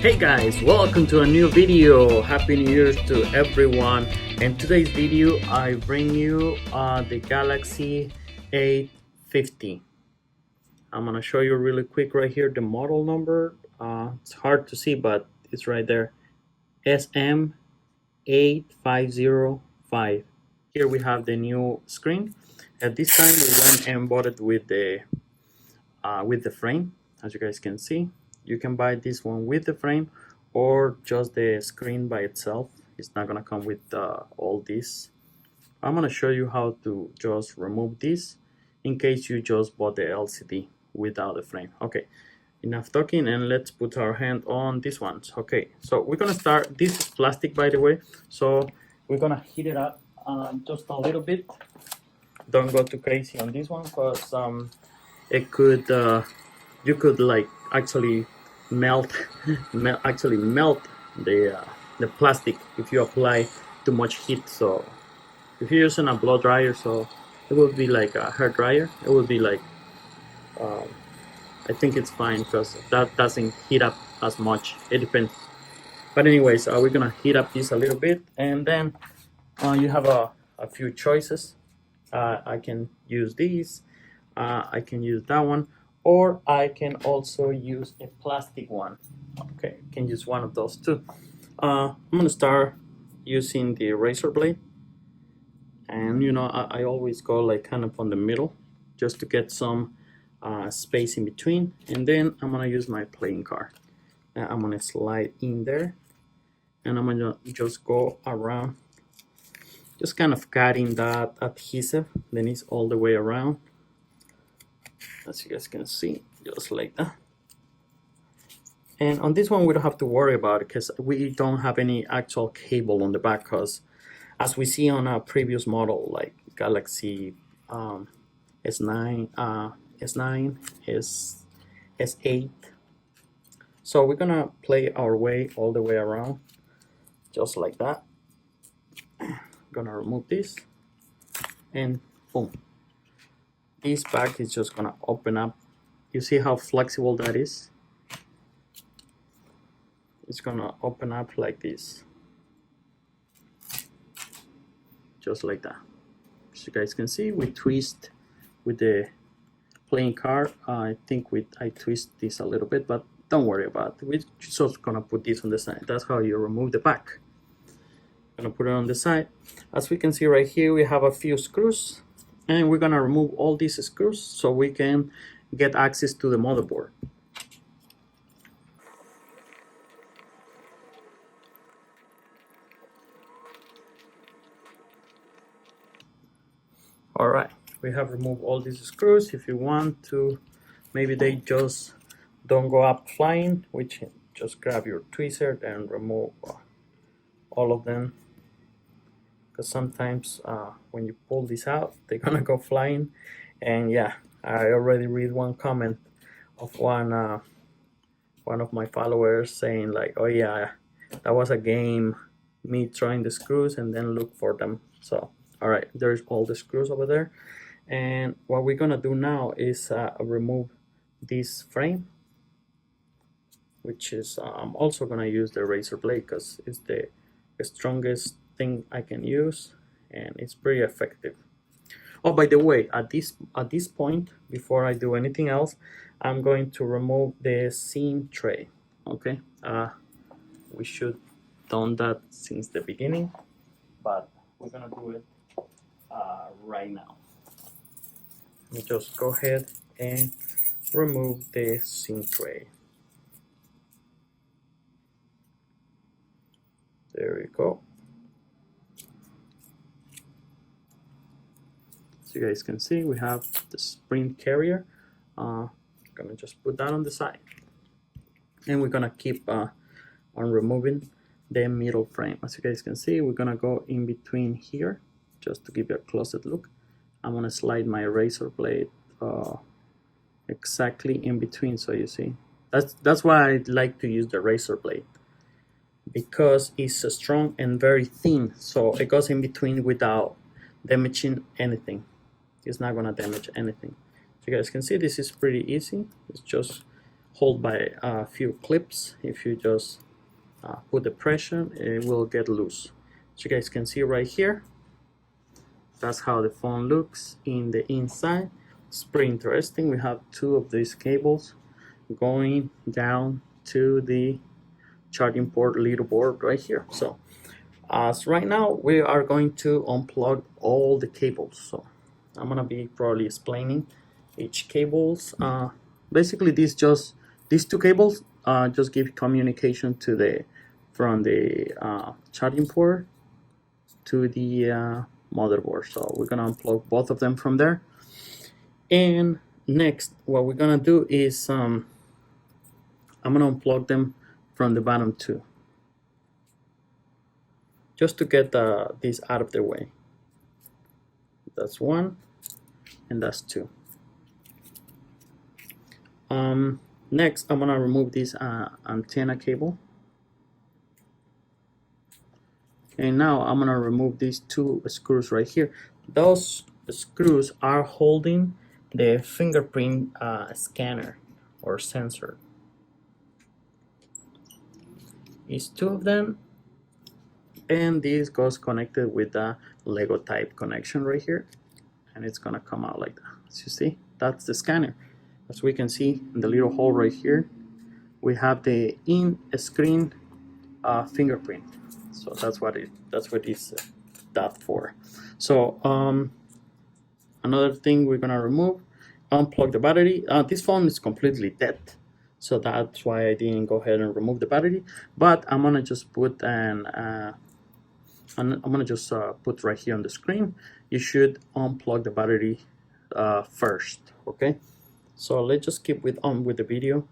Hey guys, welcome to a new video. Happy New Year to everyone. In today's video I bring you the Galaxy A50. I'm gonna show you really quick right here the model number. It's hard to see, but it's right there, SM8505. Here we have the new screen. At this time we went and bought it with the frame. As you guys can see, you can buy this one with the frame or just the screen by itself. It's not gonna come with all this. I'm gonna show you how to just remove this in case you just bought the LCD without the frame. Okay, enough talking, and let's put our hand on these ones. Okay, so we're gonna start. This is plastic, by the way, so we're gonna heat it up just a little bit. Don't go too crazy on this one because it could you could like actually melt the plastic if you apply too much heat. So if you're using a blow dryer, so it will be like a hair dryer, it will be like I think it's fine because that doesn't heat up as much. It depends, but anyways, we're gonna heat up this a little bit, and then you have a few choices. I can use these, I can use that one, or I can also use a plastic one. Okay, I can use one of those too. I'm gonna start using the razor blade, and you know I always go like kind of on the middle just to get some space in between, and then I'm gonna use my playing card. Now I'm gonna slide in there, and I'm gonna just go around, just kind of cutting that adhesive, then it's all the way around, as you guys can see, just like that. And on this one we don't have to worry about it because we don't have any actual cable on the back, because as we see on our previous model like Galaxy S9, S8. So we're gonna play our way all the way around just like that. Gonna remove this, and boom, this back is just gonna open up. You see how flexible that is? It's gonna open up like this, just like that. As you guys can see, we twist with the playing card. I think I twist this a little bit, but don't worry about it. We're just gonna put this on the side. That's how you remove the back. Gonna put it on the side. As we can see right here, we have a few screws, and we're gonna remove all these screws so we can get access to the motherboard. All right, we have removed all these screws. If you want to, maybe they just don't go up flying, which just grab your tweezer and remove all of them, because sometimes when you pull this out, they're gonna go flying. And yeah, I already read one comment of one of my followers saying like, oh yeah, that was a game, me trying the screws and then look for them. So all right, there's all the screws over there, and what we're gonna do now is remove this frame, which is I'm also gonna use the razor blade because it's the strongest thing I can use, and it's pretty effective. Oh, by the way, at this point, before I do anything else, I'm going to remove the seam tray. Okay, we should done that since the beginning, but we're gonna do it right now. Let me just go ahead and remove the seam tray. There we go. So you guys can see we have the spring carrier. Gonna just put that on the side, and we're gonna keep on removing the middle frame. As you guys can see, we're gonna go in between here just to give you a closer look. I'm gonna slide my razor blade exactly in between, so you see. That's why I like to use the razor blade, because it's strong and very thin, so it goes in between without damaging anything. It's not gonna damage anything. So you guys can see this is pretty easy. It's just hold by a few clips. If you just put the pressure, it will get loose. So you guys can see right here, that's how the phone looks in the inside. It's pretty interesting. We have two of these cables going down to the charging port little board right here. So as right now we are going to unplug all the cables. So I'm gonna be probably explaining each cables. Basically these two cables just give communication to the from the charging port to the motherboard. So we're gonna unplug both of them from there. And next, what we're gonna do is I'm gonna unplug them from the bottom too, just to get this out of the way. That's one, and that's two. Next, I'm gonna remove this antenna cable. And now I'm gonna remove these two screws right here. Those screws are holding the fingerprint scanner or sensor. It's two of them, and this goes connected with the Lego type connection right here, and it's gonna come out like that. As you see, that's the scanner. As we can see in the little hole right here, we have the in-screen fingerprint. So that's what is that for. So another thing we're gonna remove, unplug the battery. This phone is completely dead, so that's why I didn't go ahead and remove the battery. But I'm gonna just put put right here on the screen. You should unplug the battery first. Okay, so let's just keep with the video,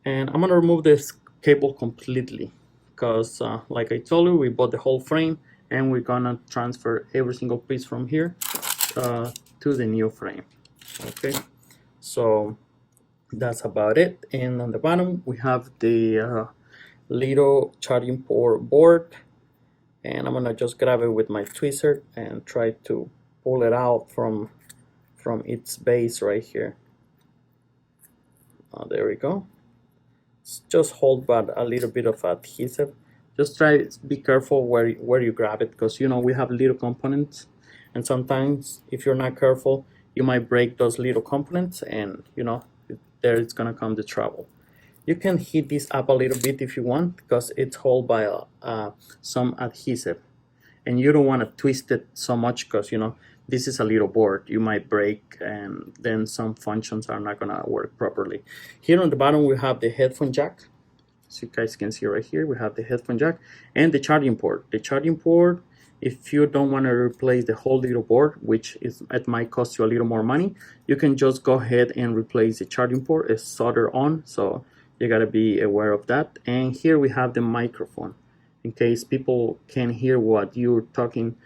and I'm gonna remove this cable completely, because like I told you, we bought the whole frame and we're gonna transfer every single piece from here to the new frame. Okay, so that's about it. And on the bottom we have the little charging port board, and I'm gonna just grab it with my tweezer and try to pull it out from its base right here. There we go. Just hold but a little bit of adhesive. Just try to be careful where you grab it, because you know we have little components, and sometimes if you're not careful you might break those little components, and you know there it's gonna come the trouble. You can heat this up a little bit if you want, because it's held by some adhesive, and you don't want to twist it so much, because you know this is a little board. You might break, and then some functions are not gonna work properly. Here on the bottom we have the headphone jack. So you guys can see right here we have the headphone jack and the charging port. The charging port, if you don't want to replace the whole little board, which it might cost you a little more money, you can just go ahead and replace the charging port. It's soldered on, so you gotta be aware of that. And here we have the microphone, in case people can hear what you're talking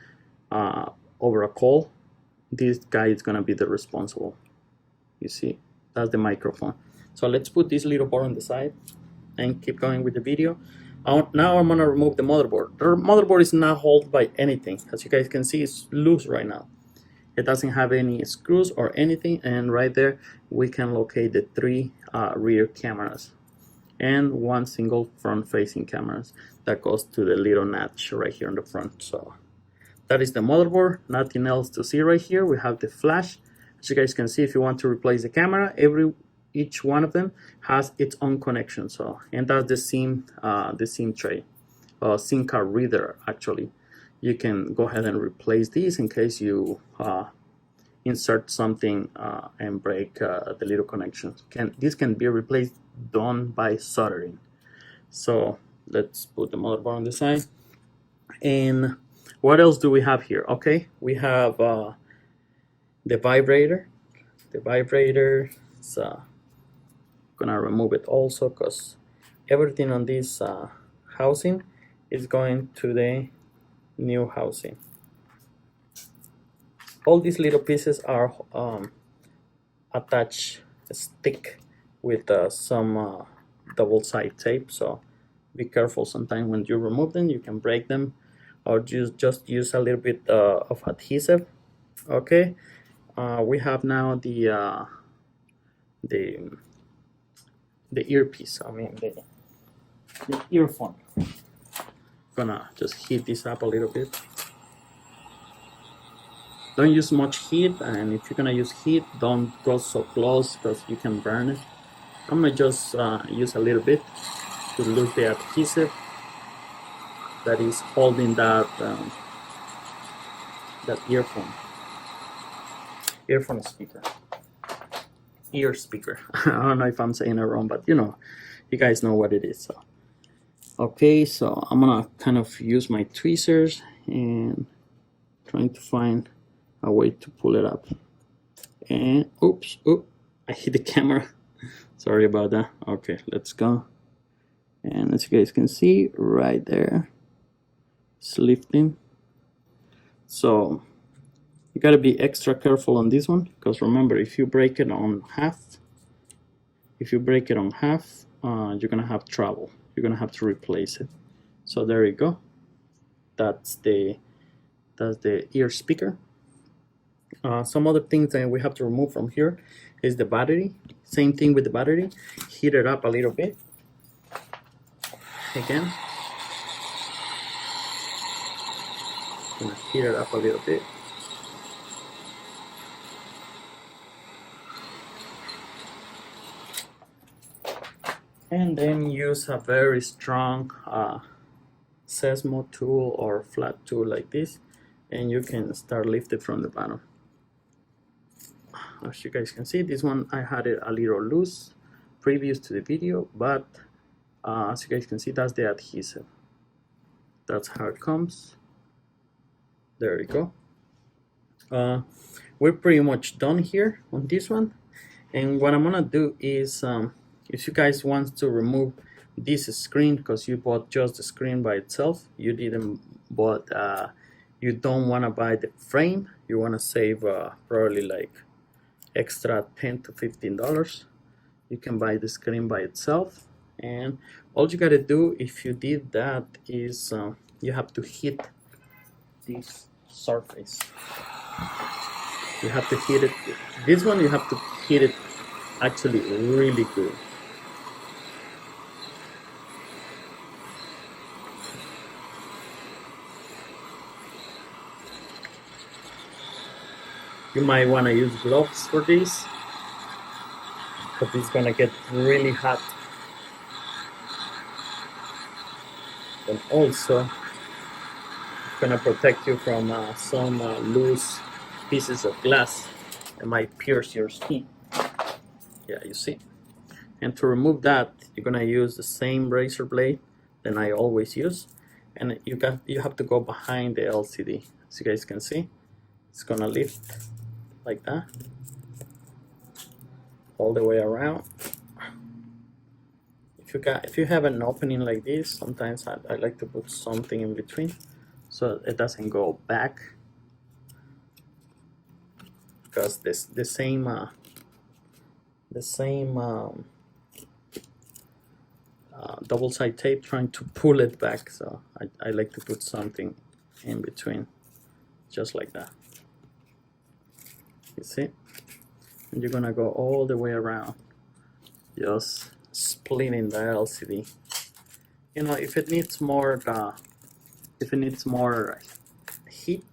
over a call. This guy is gonna be the responsible. You see, that's the microphone. So let's put this little board on the side and keep going with the video. Now I'm gonna remove the motherboard. The motherboard is not held by anything. As you guys can see, it's loose right now. It doesn't have any screws or anything, and right there we can locate the three rear cameras and one single front facing cameras that goes to the little notch right here on the front. So that is the motherboard. Nothing else to see right here. We have the flash. As you guys can see, if you want to replace the camera, each one of them has its own connection. So, and that's the SIM tray, SIM card reader. Actually, you can go ahead and replace these in case you insert something and break the little connections. This can be replaced, done by soldering. So let's put the motherboard on the side. And what else do we have here? Okay, we have the vibrator. The vibrator is gonna remove it also, because everything on this housing is going to the new housing. All these little pieces are attached stick with some double-sided tape, so be careful. Sometimes when you remove them you can break them, or just use a little bit of adhesive. Okay, we have now the the earpiece, I mean the earphone. Gonna just heat this up a little bit. Don't use much heat, and if you're gonna use heat, don't go so close because you can burn it. I'm gonna just use a little bit to lose the adhesive that is holding that that earphone speaker, ear speaker. I don't know if I'm saying it wrong, but you know, you guys know what it is. So okay, so I'm gonna kind of use my tweezers and trying to find a way to pull it up. And oops, I hit the camera. Sorry about that. Okay, let's go. And as you guys can see right there, it's lifting. So you got to be extra careful on this one, because remember, if you break it on half, you're gonna have trouble. You're gonna have to replace it. So there you go. That's the ear speaker. Some other things that we have to remove from here is the battery. Same thing with the battery. Heat it up a little bit. Again, gonna heat it up a little bit. And then use a very strong Sesamo tool or flat tool like this, and you can start lifting from the bottom. As you guys can see, this one I had it a little loose previous to the video, but as you guys can see, that's the adhesive. That's how it comes. There you go. We're pretty much done here on this one, and what I'm gonna do is if you guys want to remove this screen, because you bought just the screen by itself, you didn't bought you don't want to buy the frame, you want to save probably like extra $10 to $15, you can buy the screen by itself. And all you gotta do if you did that is you have to hit this surface. You have to hit it. This one you have to hit it actually really good. You might want to use gloves for this, but it's gonna get really hot. And also, it's gonna protect you from some loose pieces of glass that might pierce your skin. Yeah, you see. And to remove that, you're gonna use the same razor blade that I always use, and you have to go behind the LCD. As you guys can see, it's gonna lift like that all the way around. If you have an opening like this, sometimes I like to put something in between so it doesn't go back, because the same double-side tape trying to pull it back, so I like to put something in between, just like that. You see? And you're gonna go all the way around, just splitting the LCD. You know, if it needs more heat,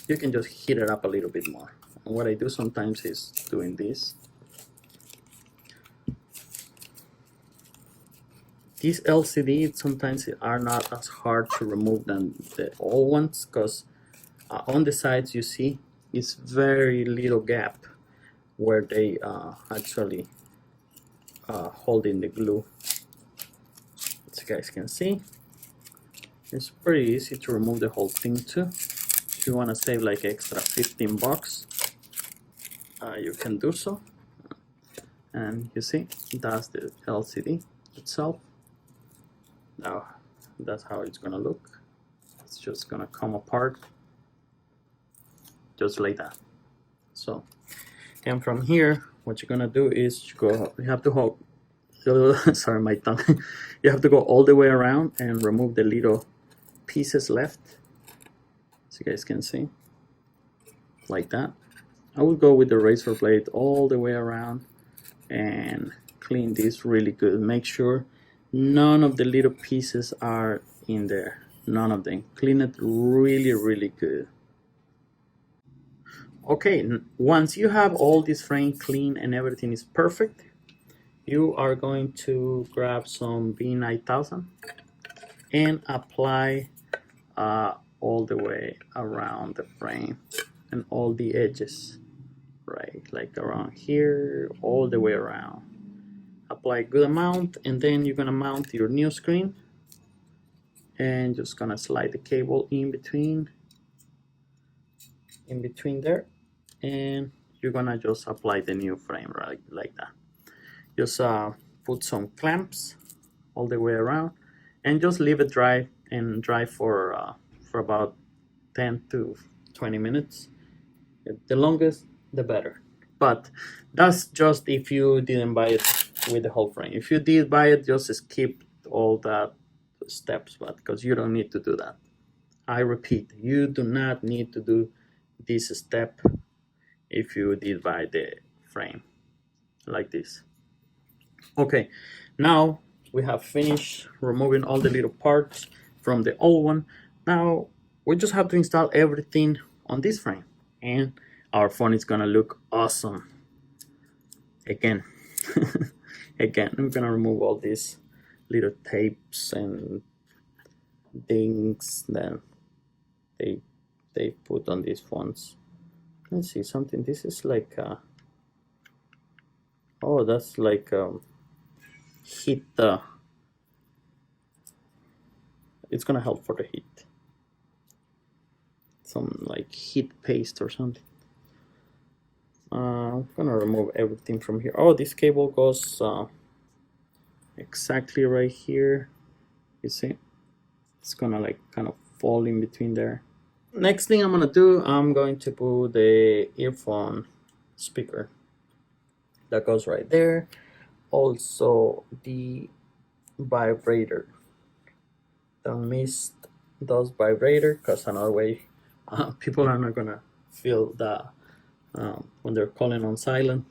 you can just heat it up a little bit more. And what I do sometimes is doing this. These LCDs sometimes are not as hard to remove than the old ones, because on the sides you see it's very little gap where they actually holding the glue. As you guys can see, it's pretty easy to remove the whole thing too. If you want to save like extra $15, you can do so. And you see, that's the LCD itself. Now that's how it's gonna look. It's just gonna come apart just like that. So, and from here, what you're gonna do is you have to hold sorry, my tongue. You have to go all the way around and remove the little pieces left, so you guys can see, like that. I would go with the razor blade all the way around and clean this really good. Make sure none of the little pieces are in there. None of them. Clean it really good. Okay, once you have all this frame clean and everything is perfect, you are going to grab some B9000 and apply all the way around the frame and all the edges, right? Like around here, all the way around. Apply a good amount, and then you're gonna mount your new screen and just gonna slide the cable in between there, and you're gonna just apply the new frame right like that. Just put some clamps all the way around and just leave it dry for about 10 to 20 minutes. The longest the better, but that's just if you didn't buy it with the whole frame. If you did buy it, just skip all that steps, but because you don't need to do that. I repeat, you do not need to do this step if you did buy the frame like this. Okay, now we have finished removing all the little parts from the old one. Now we just have to install everything on this frame, and our phone is gonna look awesome. Again, I'm gonna remove all these little tapes and things that they put on these phones. Let's see something. This is like oh, that's like heat. It's gonna help for the heat. Some like heat paste or something. I'm gonna remove everything from here. Oh, this cable goes exactly right here. You see, it's gonna like kind of fall in between there. Next thing I'm gonna do, I'm going to put the earphone speaker that goes right there. Also the vibrator. Don't miss those vibrator, because another way people are not gonna feel that when they're calling on silent.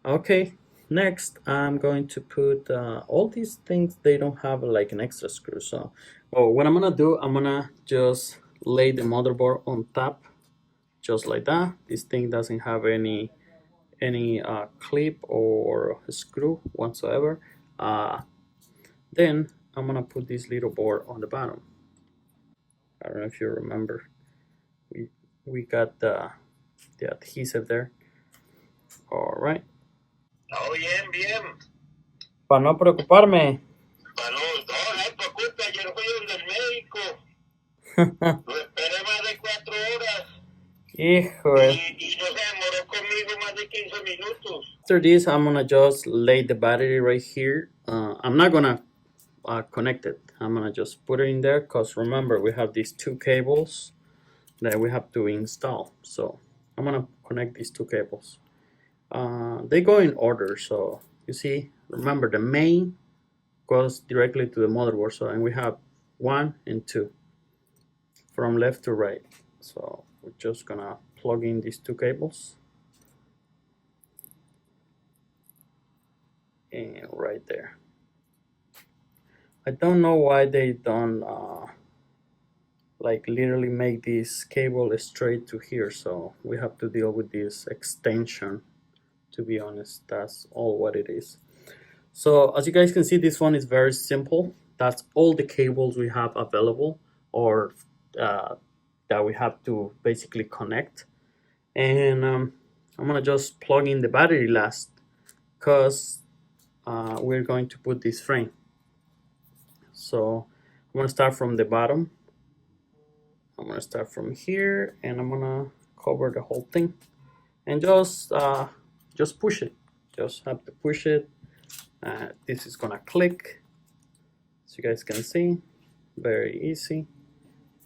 Okay, next I'm going to put all these things. They don't have like an extra screw, so what I'm gonna do, I'm gonna just lay the motherboard on top just like that. This thing doesn't have any clip or screw whatsoever. Then I'm gonna put this little board on the bottom. I don't know if you remember, we got the adhesive there. All right. Oh, bien, bien. Para no preocuparme. No, no te preocupes, ayer fui donde el médico. Lo esperé más de 4 horas. Híjole. Y no se demoró conmigo más de 15 minutos. After this, I'm gonna just lay the battery right here. I'm not gonna connect it. I'm gonna just put it in there, because remember, we have these two cables that we have to install. So I'm gonna connect these two cables. They go in order, so you see, remember, the main goes directly to the motherboard, so, and we have 1 and 2 from left to right. So we're just gonna plug in these two cables, and right there. I don't know why they don't like literally make this cable straight to here, so we have to deal with this extension. To be honest, that's all what it is. So as you guys can see, this one is very simple. That's all the cables we have available, or that we have to basically connect. And I'm gonna just plug in the battery last, because we're going to put this frame. So I'm gonna start from the bottom. I'm gonna start from here, and I'm gonna cover the whole thing, and just push it. Just have to push it. This is gonna click, so you guys can see. Very easy.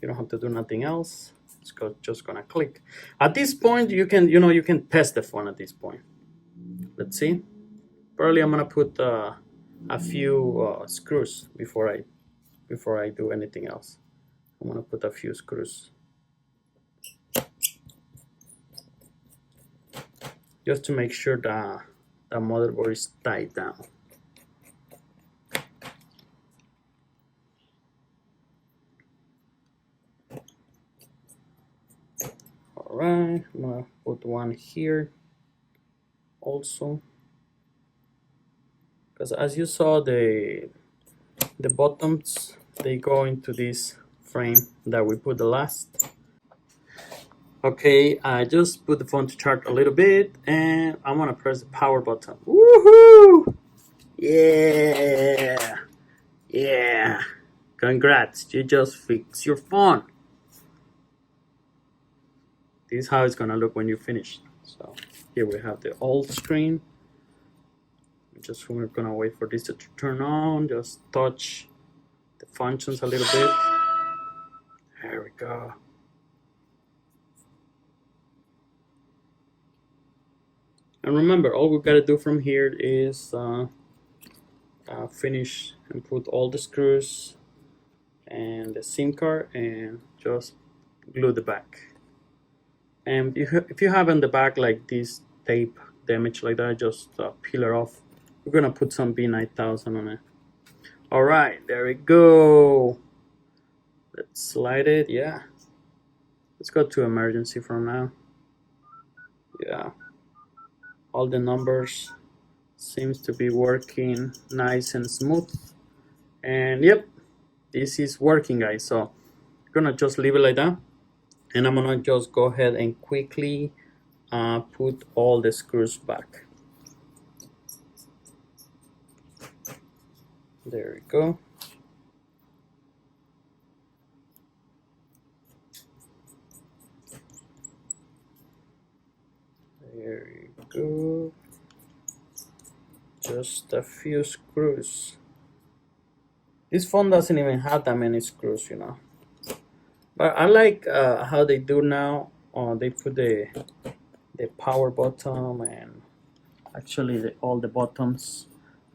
You don't have to do nothing else. It's just gonna click. At this point, you can test the phone at this point. Let's see. Probably I'm gonna put a few screws before I do anything else. I'm gonna put a few screws just to make sure that the motherboard is tied down. Alright, I'm gonna put one here also, because as you saw, the bottoms, they go into this frame that we put the last. Okay, I just put the phone to charge a little bit, and I'm gonna press the power button. Woohoo! Yeah! Yeah! Congrats, you just fixed your phone. This is how it's gonna look when you finish. So here we have the old screen. We're gonna wait for this to turn on. Just touch the functions a little bit. There we go. And remember, all we've got to do from here is finish and put all the screws and the SIM card and just glue the back. And if you have in the back like this tape damage like that, just peel it off. We're gonna put some B9000 on it. All right, there we go. Let's slide it. Yeah, let's go to emergency from now. Yeah, all the numbers seems to be working nice and smooth. And yep, this is working, guys. So I'm gonna just leave it like that, and I'm gonna just go ahead and quickly put all the screws back. There we go. There you go. Just a few screws. This phone doesn't even have that many screws, you know. But I like how they do now. They put the power button and actually all the buttons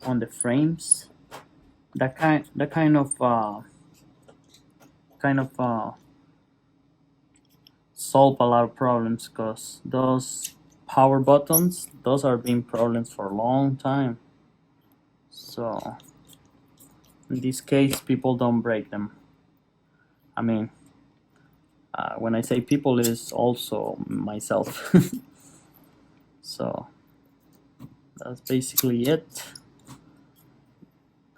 on the frames. That kind of solve a lot of problems, because those power buttons, those are been problems for a long time. So in this case, people don't break them. I mean, when I say people, is also myself. So that's basically it.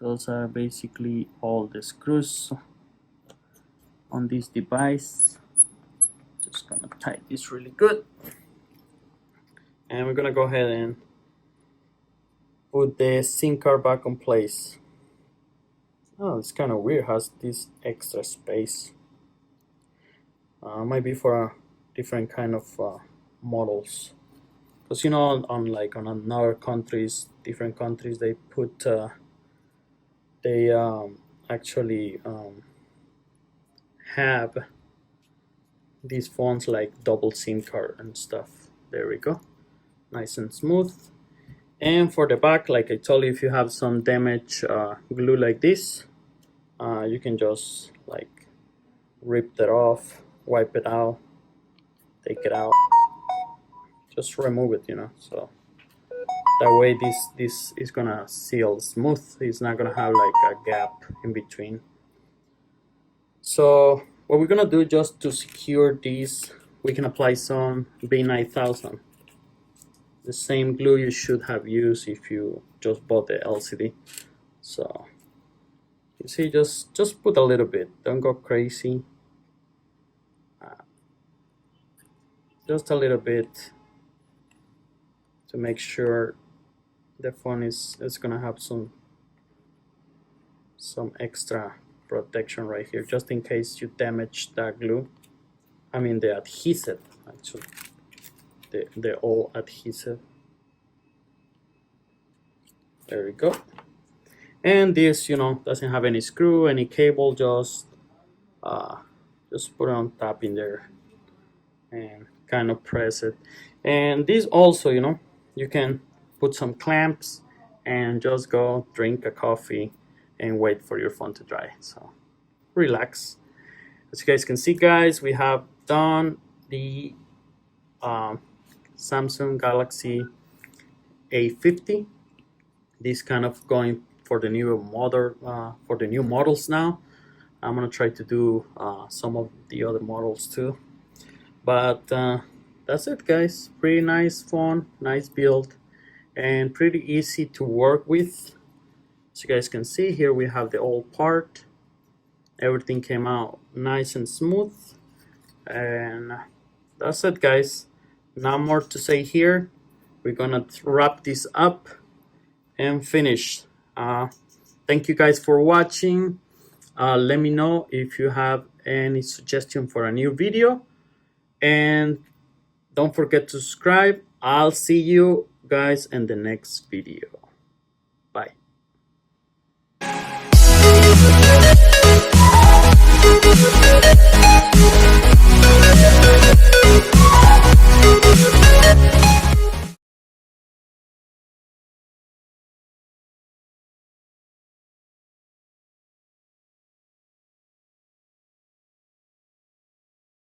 Those are basically all the screws on this device. Just gonna tighten this really good, and we're gonna go ahead and put the SIM card back in place. Oh, it's kind of weird, has this extra space. Might be for a different kind of models, because you know, on other countries, different countries, they put they actually have these phones like double SIM card and stuff. There we go, nice and smooth. And for the back, like I told you, if you have some damage glue like this, you can just like rip that off, wipe it out, take it out, just remove it, you know. So that way this is gonna seal smooth. It's not gonna have like a gap in between. So what we're gonna do, just to secure this, we can apply some B9000, the same glue you should have used if you just bought the LCD. So you see, just put a little bit, don't go crazy. Just a little bit to make sure the phone is gonna have some extra protection right here, just in case you damage that glue. I mean the adhesive, actually, the old adhesive. There we go. And this, you know, doesn't have any screw, any cable. Just put it on top in there and kind of press it. And this also, you know, you can put some clamps and just go drink a coffee and wait for your phone to dry. So relax. As you guys can see, guys, we have done the Samsung Galaxy A50. This kind of going for the new model, for the new models now. I'm gonna try to do some of the other models too. But that's it, guys. Pretty nice phone, nice build, and pretty easy to work with. As you guys can see here, we have the old part. Everything came out nice and smooth, and that's it, guys. Not more to say here. We're gonna wrap this up and finish. Thank you guys for watching. Let me know if you have any suggestion for a new video, and don't forget to subscribe. I'll see you guys in the next video.